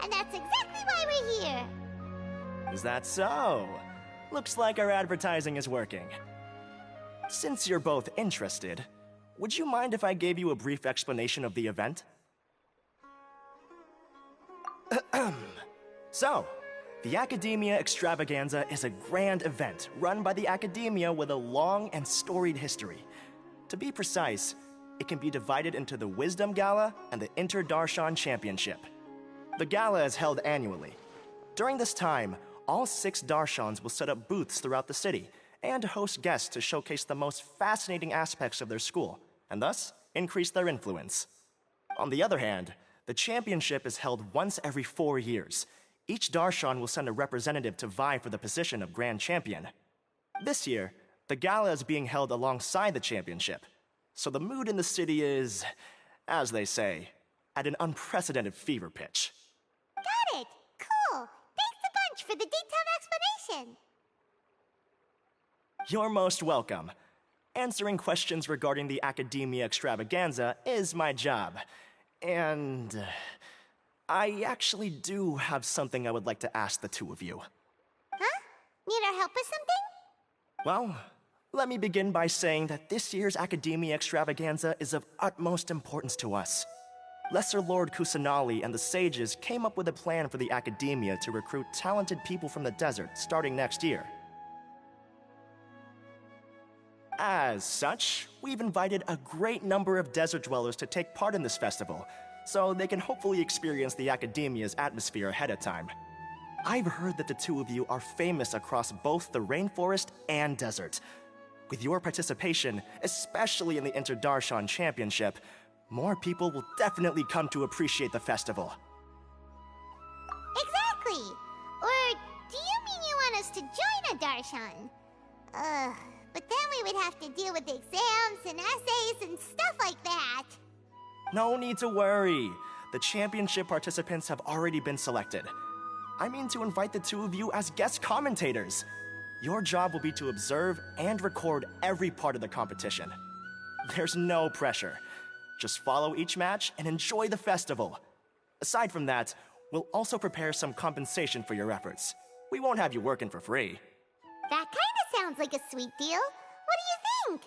and that's exactly why we're here. Is that so? Looks like our advertising is working. Since you're both interested, would you mind if I gave you a brief explanation of the event? So, the Academia Extravaganza is a grand event run by the Academia with a long and storied history. To be precise, it can be divided into the Wisdom Gala and the Inter-Darshan Championship. The gala is held annually. During this time, all 6 Darshans will set up booths throughout the city and host guests to showcase the most fascinating aspects of their school, and thus increase their influence. On the other hand, the championship is held once every 4 years. Each Darshan will send a representative to vie for the position of Grand Champion. This year, the gala is being held alongside the championship, so the mood in the city is, as they say, at an unprecedented fever pitch. Got it! Cool! Thanks a bunch for the detailed explanation! You're most welcome. Answering questions regarding the Academia Extravaganza is my job. And I actually do have something I would like to ask the two of you. Huh? Need our help with something? Well, let me begin by saying that this year's Academia Extravaganza is of utmost importance to us. Lesser Lord Kusanali and the sages came up with a plan for the Academia to recruit talented people from the desert starting next year. As such, we've invited a great number of desert dwellers to take part in this festival, so they can hopefully experience the Academia's atmosphere ahead of time. I've heard that the two of you are famous across both the rainforest and desert. With your participation, especially in the Inter-Darshan Championship, more people will definitely come to appreciate the festival. Exactly! Or do you mean you want us to join a Darshan? But then we would have to deal with exams and essays and stuff like that. No need to worry. The championship participants have already been selected. I mean to invite the two of you as guest commentators. Your job will be to observe and record every part of the competition. There's no pressure. Just follow each match and enjoy the festival. Aside from that, we'll also prepare some compensation for your efforts. We won't have you working for free. That kinda sounds like a sweet deal. What do you think?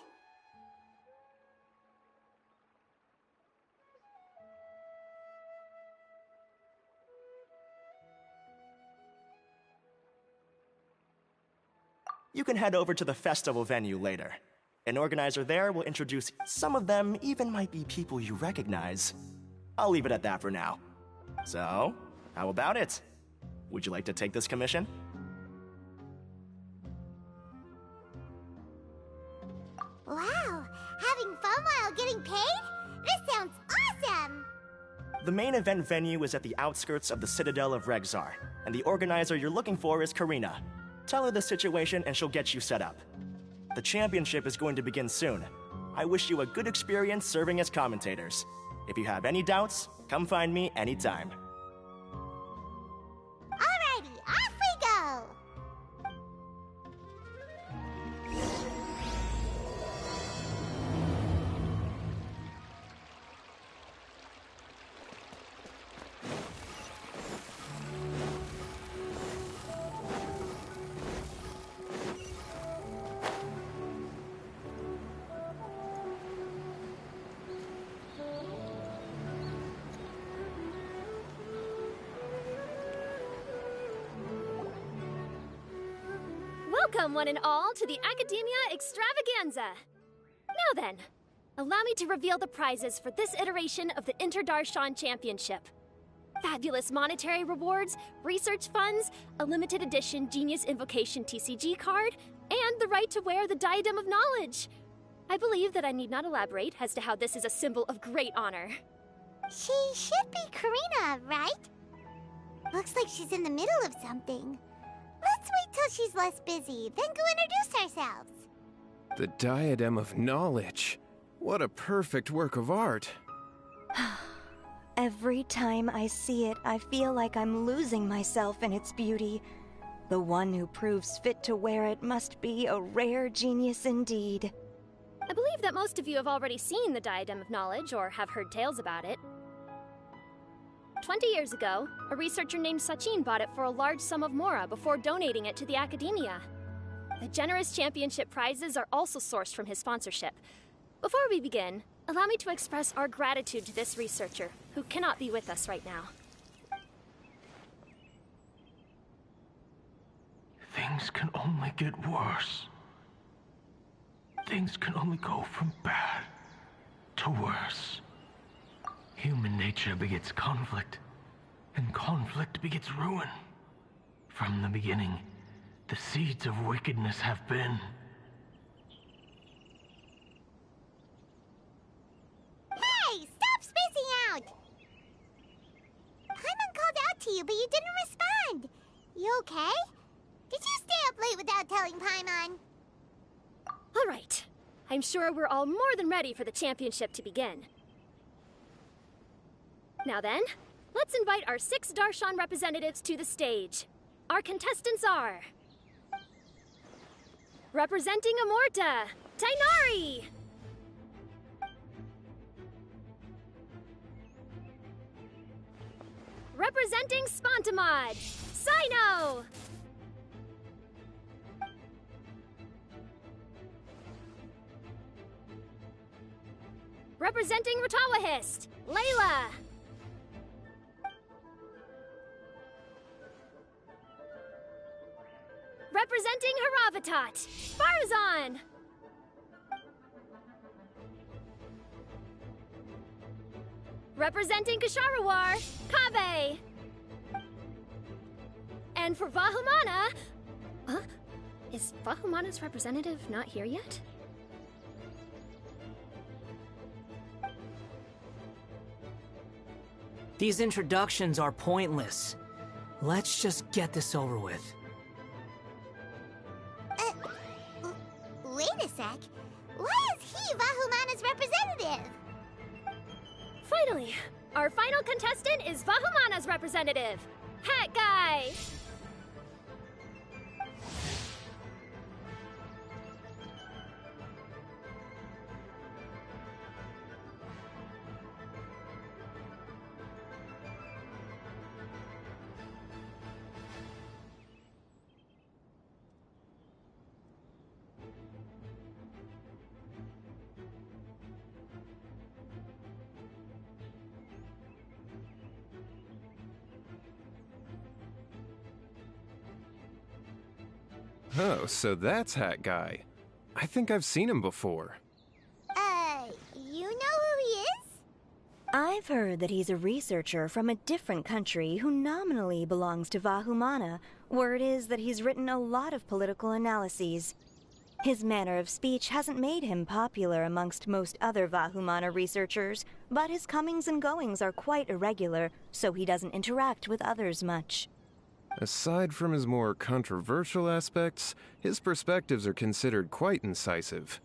You can head over to the festival venue later. An organizer there will introduce some of them even might be people you recognize. I'll leave it at that for now. So, how about it? Would you like to take this commission? Wow, having fun while getting paid? This sounds awesome! The main event venue is at the outskirts of the Citadel of Regzar, and the organizer you're looking for is Karina. Tell her the situation and she'll get you set up. The championship is going to begin soon. I wish you a good experience serving as commentators. If you have any doubts, come find me anytime. Alrighty, off we go! Welcome, one and all, to the Academia Extravaganza! Now then, allow me to reveal the prizes for this iteration of the Inter-Darshan Championship. Fabulous monetary rewards, research funds, a limited edition Genius Invocation TCG card, and the right to wear the Diadem of Knowledge. I believe that I need not elaborate as to how this is a symbol of great honor. She should be Karina, right? Looks like she's in the middle of something. Let's wait till she's less busy, then go introduce ourselves. The Diadem of Knowledge. What a perfect work of art. Every time I see it, I feel like I'm losing myself in its beauty. The one who proves fit to wear it must be a rare genius indeed. I believe that most of you have already seen the Diadem of Knowledge or have heard tales about it. 20 years ago, a researcher named Sachin bought it for a large sum of mora before donating it to the Academia. The generous championship prizes are also sourced from his sponsorship. Before we begin, allow me to express our gratitude to this researcher, who cannot be with us right now. Things can only get worse. Things can only go from bad to worse. Human nature begets conflict, and conflict begets ruin. From the beginning, the seeds of wickedness have been. Hey, stop spacing out! Paimon called out to you, but you didn't respond. You okay? Did you stay up late without telling Paimon? All right. I'm sure we're all more than ready for the championship to begin. Now then, let's invite our 6 Darshan representatives to the stage. Our contestants are... Representing Amorta, Tainari! Representing Spontamod, Sino! Representing Ratawahist, Layla! Representing Haravatat, Farazan! Representing Kasharawar, Kabe! And for Vahumana... Huh? Is Vahumana's representative not here yet? These introductions are pointless. Let's just get this over with. Wait a sec. Why is he Vahumana's representative? Finally, our final contestant is Vahumana's representative, Hat Guy! Oh, so that's Hat Guy. I think I've seen him before. You know who he is? I've heard that he's a researcher from a different country who nominally belongs to Vahumana. Word is that he's written a lot of political analyses. His manner of speech hasn't made him popular amongst most other Vahumana researchers, but his comings and goings are quite irregular, so he doesn't interact with others much. Aside from his more controversial aspects, his perspectives are considered quite incisive.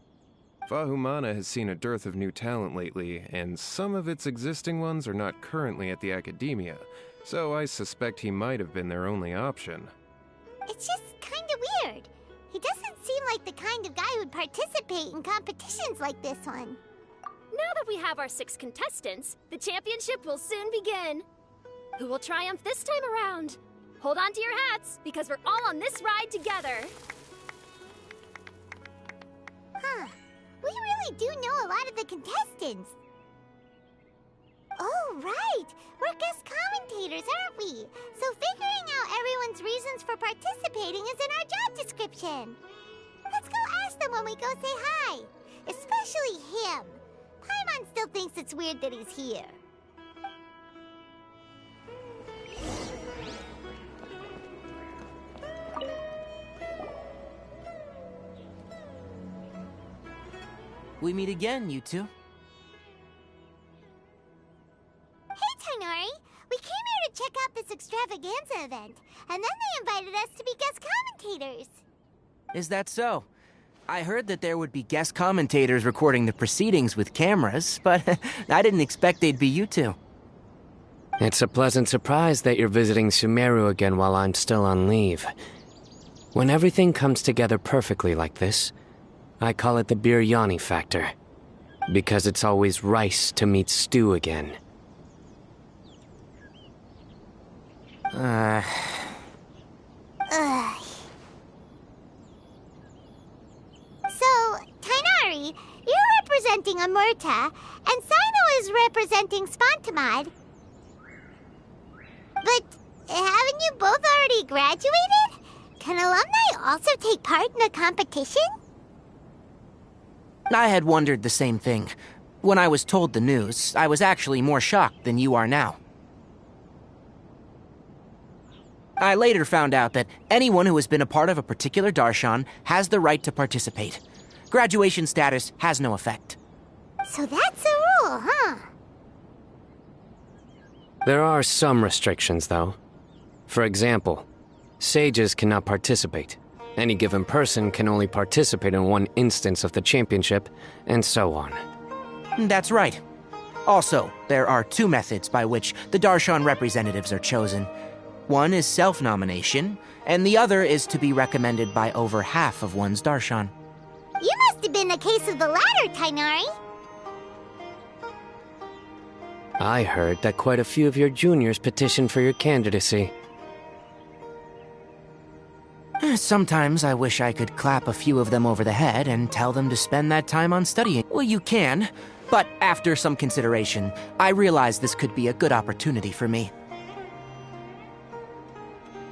Vahumana has seen a dearth of new talent lately, and some of its existing ones are not currently at the Academia, so I suspect he might have been their only option. It's just kinda weird. He doesn't seem like the kind of guy who'd participate in competitions like this one. Now that we have our 6 contestants, the championship will soon begin. Who will triumph this time around? Hold on to your hats, because we're all on this ride together. Huh. We really do know a lot of the contestants. Oh, right. We're guest commentators, aren't we? So figuring out everyone's reasons for participating is in our job description. Let's go ask them when we go say hi. Especially him. Paimon still thinks it's weird that he's here. We meet again, you two. Hey, Tainari. We came here to check out this extravaganza event, and then they invited us to be guest commentators. Is that so? I heard that there would be guest commentators recording the proceedings with cameras, but I didn't expect they'd be you two. It's a pleasant surprise that you're visiting Sumeru again while I'm still on leave. When everything comes together perfectly like this, I call it the biryani factor. Because it's always rice to meet stew again. Ugh. So, Tainari, you're representing Amurta, and Sino is representing Spontamod. But haven't you both already graduated? Can alumni also take part in the competition? I had wondered the same thing. When I was told the news, I was actually more shocked than you are now. I later found out that anyone who has been a part of a particular darshan has the right to participate. Graduation status has no effect. So that's a rule, huh? There are some restrictions, though. For example, sages cannot participate. Any given person can only participate in one instance of the championship, and so on. That's right. Also, there are two methods by which the darshan representatives are chosen. One is self-nomination, and the other is to be recommended by over half of one's darshan. You must have been a case of the latter, Tainari. I heard that quite a few of your juniors petitioned for your candidacy. Sometimes I wish I could clap a few of them over the head and tell them to spend that time on studying. Well, you can, but after some consideration, I realize this could be a good opportunity for me.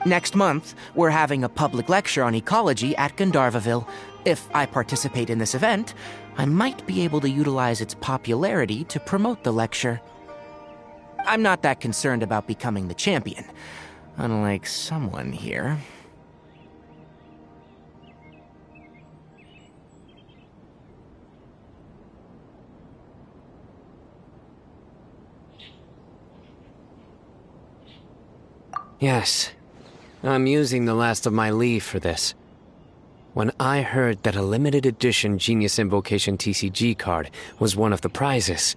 Next month, we're having a public lecture on ecology at Gandharvaville. If I participate in this event, I might be able to utilize its popularity to promote the lecture. I'm not that concerned about becoming the champion, unlike someone here. Yes, I'm using the last of my leave for this. When I heard that a limited edition Genius Invocation TCG card was one of the prizes,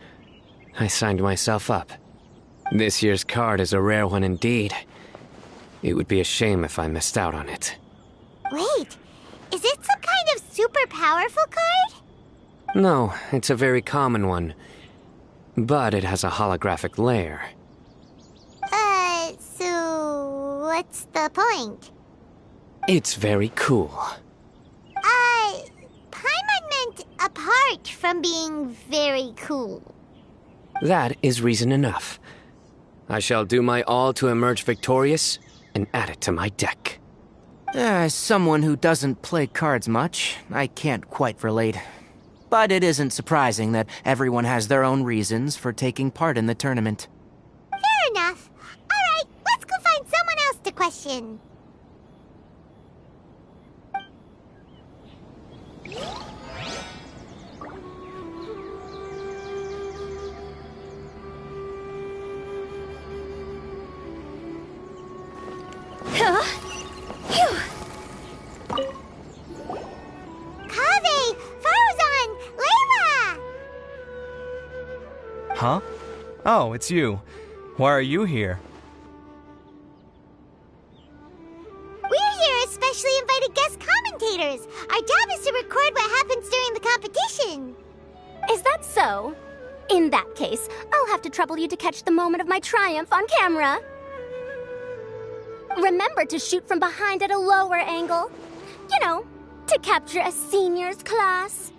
I signed myself up. This year's card is a rare one indeed. It would be a shame if I missed out on it. Wait, is it some kind of super powerful card? No, it's a very common one. But it has a holographic layer. So what's the point? It's very cool. Paimon meant apart from being very cool. That is reason enough. I shall do my all to emerge victorious and add it to my deck. As someone who doesn't play cards much, I can't quite relate. But it isn't surprising that everyone has their own reasons for taking part in the tournament. Fair enough. All right, let's go find someone else to question. Kaveh, Farzan, Layla! Huh? Oh, it's you. Why are you here? We're here as specially invited guest commentators. Our job is to record what happens during the competition. Is that so? In that case, I'll have to trouble you to catch the moment of my triumph on camera. Remember to shoot from behind at a lower angle. You know, to capture a seniors class.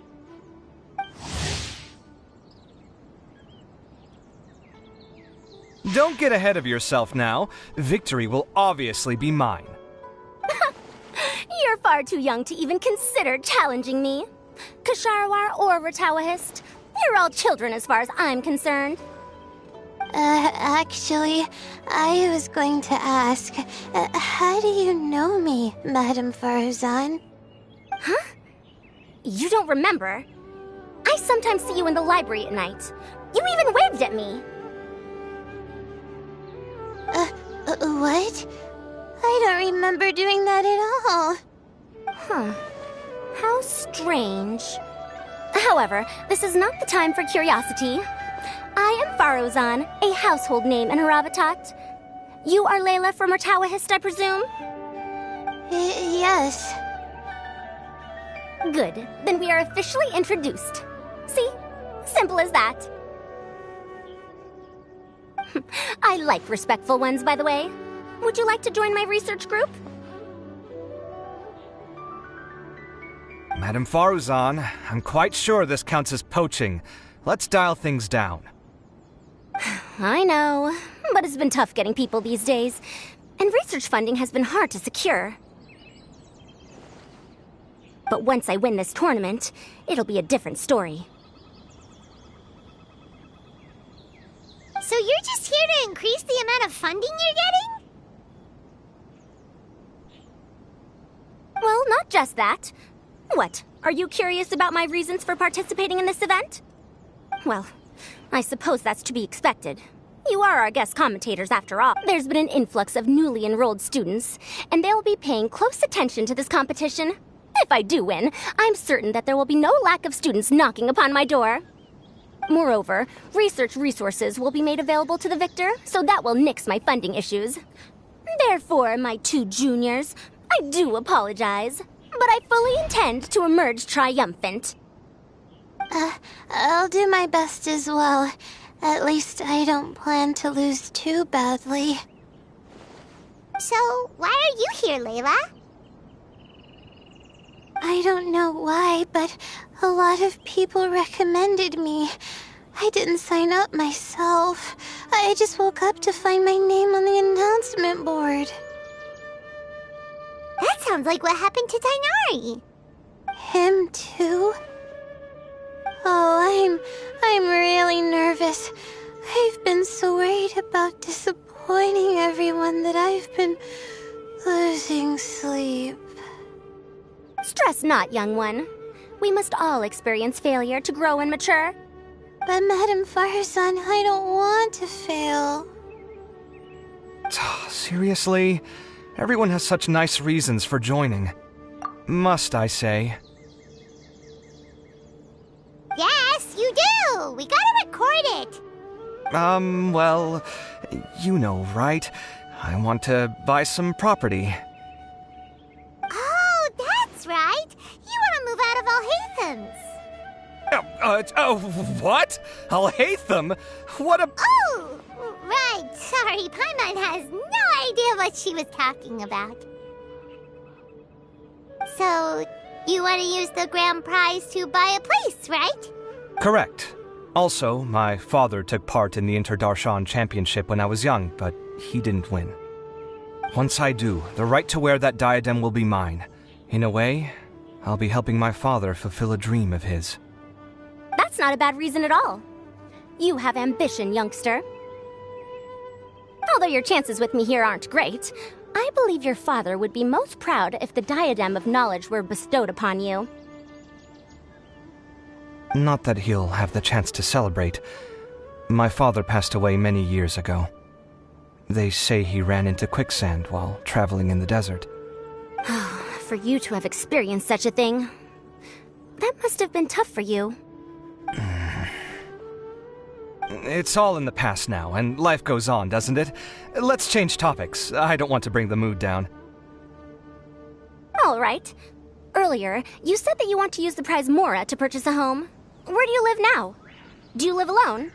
Don't get ahead of yourself now. Victory will obviously be mine. You're far too young to even consider challenging me. Kasharwar or Ratawahist, you're all children as far as I'm concerned. Actually, I was going to ask, how do you know me, Madame Farzan? Huh? You don't remember? I sometimes see you in the library at night. You even waved at me. What? I don't remember doing that at all. Huh. How strange. However, this is not the time for curiosity. I am Farozan, a household name in Harabatat. You are Layla from Ratawahist, I presume? Yes. Good. Then we are officially introduced. See? Simple as that. I like respectful ones, by the way. Would you like to join my research group? Madame Faruzan, I'm quite sure this counts as poaching. Let's dial things down. I know, but it's been tough getting people these days, and research funding has been hard to secure. But once I win this tournament, it'll be a different story. So you're just here to increase the amount of funding you're getting? Well, not just that. What, are you curious about my reasons for participating in this event? Well, I suppose that's to be expected. You are our guest commentators after all. There's been an influx of newly enrolled students, and they'll be paying close attention to this competition. If I do win, I'm certain that there will be no lack of students knocking upon my door. Moreover, research resources will be made available to the victor, so that will nix my funding issues. Therefore, my two juniors, I do apologize, but I fully intend to emerge triumphant. I'll do my best as well. At least I don't plan to lose too badly. So, why are you here, Layla? I don't know why, but a lot of people recommended me. I didn't sign up myself. I just woke up to find my name on the announcement board. That sounds like what happened to Tainari. Him too? Oh, I'm really nervous. I've been so worried about disappointing everyone that I've been losing sleep. Stress not, young one. We must all experience failure to grow and mature. But Madame Faruzan, I don't want to fail. Seriously? Everyone has such nice reasons for joining. Must I say? Yes, you do! We gotta record it! Well, you know, right? I want to buy some property. Oh, that's right! You want to move out of Alhatham's. What? Alhaitham? What a... Oh, right. Sorry, Paimon has no idea what she was talking about. So, you want to use the grand prize to buy a place, right? Correct. Also, my father took part in the Interdarshan Championship when I was young, but he didn't win. Once I do, the right to wear that diadem will be mine. In a way, I'll be helping my father fulfill a dream of his. That's not a bad reason at all. You have ambition, youngster. Although your chances with me here aren't great, I believe your father would be most proud if the diadem of knowledge were bestowed upon you. Not that he'll have the chance to celebrate. My father passed away many years ago. They say he ran into quicksand while traveling in the desert. For you to have experienced such a thing, that must have been tough for you. It's all in the past now, and life goes on, doesn't it? Let's change topics. I don't want to bring the mood down. All right. Earlier, you said that you want to use the prize Mora to purchase a home. Where do you live now? Do you live alone?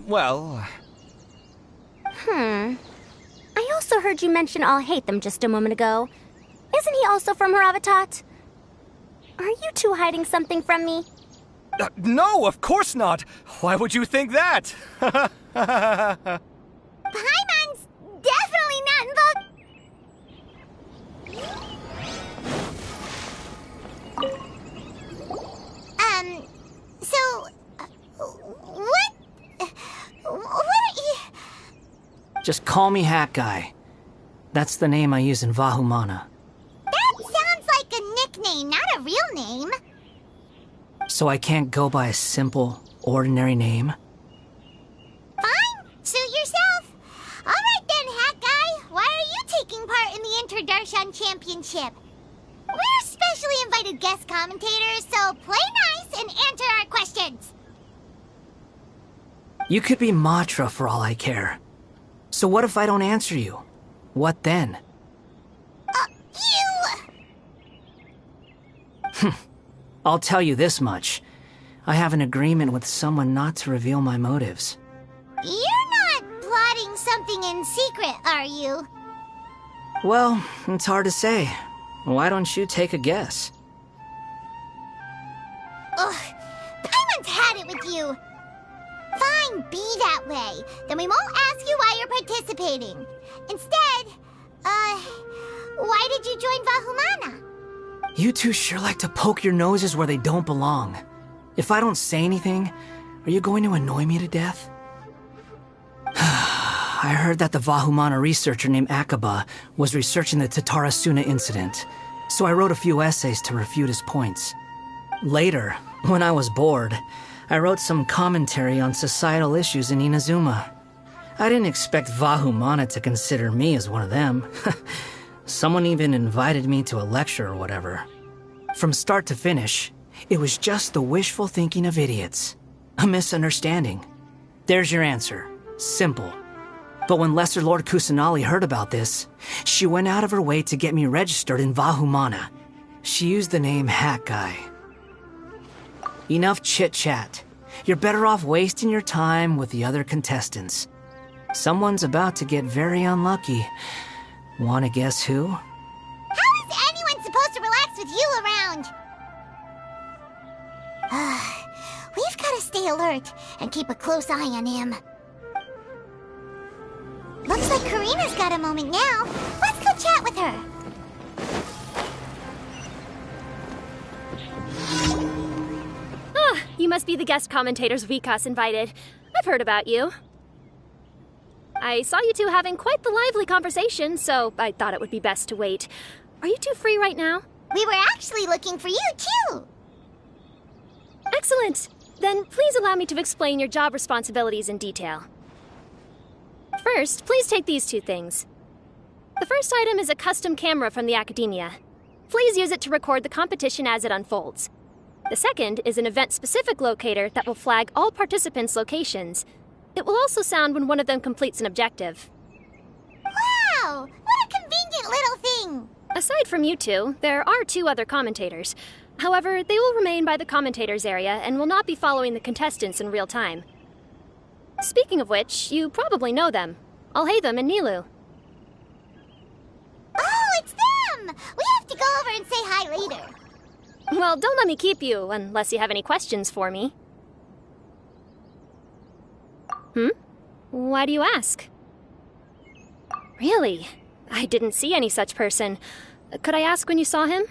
Well... I also heard you mention Alhaitham just a moment ago. Isn't he also from Haravatat? Are you two hiding something from me? No, of course not! Why would you think that? Paimon's definitely not involved. What are you... Just call me Hat Guy. That's the name I use in Vahumana. That sounds like a nickname, not a real name. So I can't go by a simple, ordinary name? Fine, suit yourself. All right then, Hat Guy. Why are you taking part in the Interdarshan Championship? We're specially invited guest commentators, so play nice and answer our questions. You could be Matra for all I care. So what if I don't answer you? What then? I'll tell you this much. I have an agreement with someone not to reveal my motives. You're not plotting something in secret, are you? Well, it's hard to say. Why don't you take a guess? Ugh, Paimon's had it with you. Fine, be that way. Then we won't ask you why you're participating. Instead, why did you join Vahumana? You two sure like to poke your noses where they don't belong. If I don't say anything, are you going to annoy me to death? I heard that the Vahumana researcher named Akaba was researching the Tatarasuna incident, so I wrote a few essays to refute his points. Later, when I was bored, I wrote some commentary on societal issues in Inazuma. I didn't expect Vahumana to consider me as one of them. Someone even invited me to a lecture or whatever. From start to finish, it was just the wishful thinking of idiots. A misunderstanding. There's your answer. Simple. But when Lesser Lord Kusanali heard about this, she went out of her way to get me registered in Vahumana. She used the name Hat Guy. Enough chit-chat. You're better off wasting your time with the other contestants. Someone's about to get very unlucky. Wanna guess who? How is anyone supposed to relax with you around? We've got to stay alert and keep a close eye on him. Looks like Karina's got a moment now. Let's go chat with her. Ah, you must be the guest commentators Vikas invited. I've heard about you. I saw you two having quite the lively conversation, so I thought it would be best to wait. Are you two free right now? We were actually looking for you, too. Excellent. Then please allow me to explain your job responsibilities in detail. First, please take these two things. The first item is a custom camera from the Academia. Please use it to record the competition as it unfolds. The second is an event-specific locator that will flag all participants' locations. It will also sound when one of them completes an objective. Wow! What a convenient little thing! Aside from you two, there are two other commentators. However, they will remain by the commentators area and will not be following the contestants in real time. Speaking of which, you probably know them. Alhaitham and Nilu. Oh, it's them! We have to go over and say hi later. Well, don't let me keep you, unless you have any questions for me. Why do you ask? Really? I didn't see any such person. Could I ask when you saw him?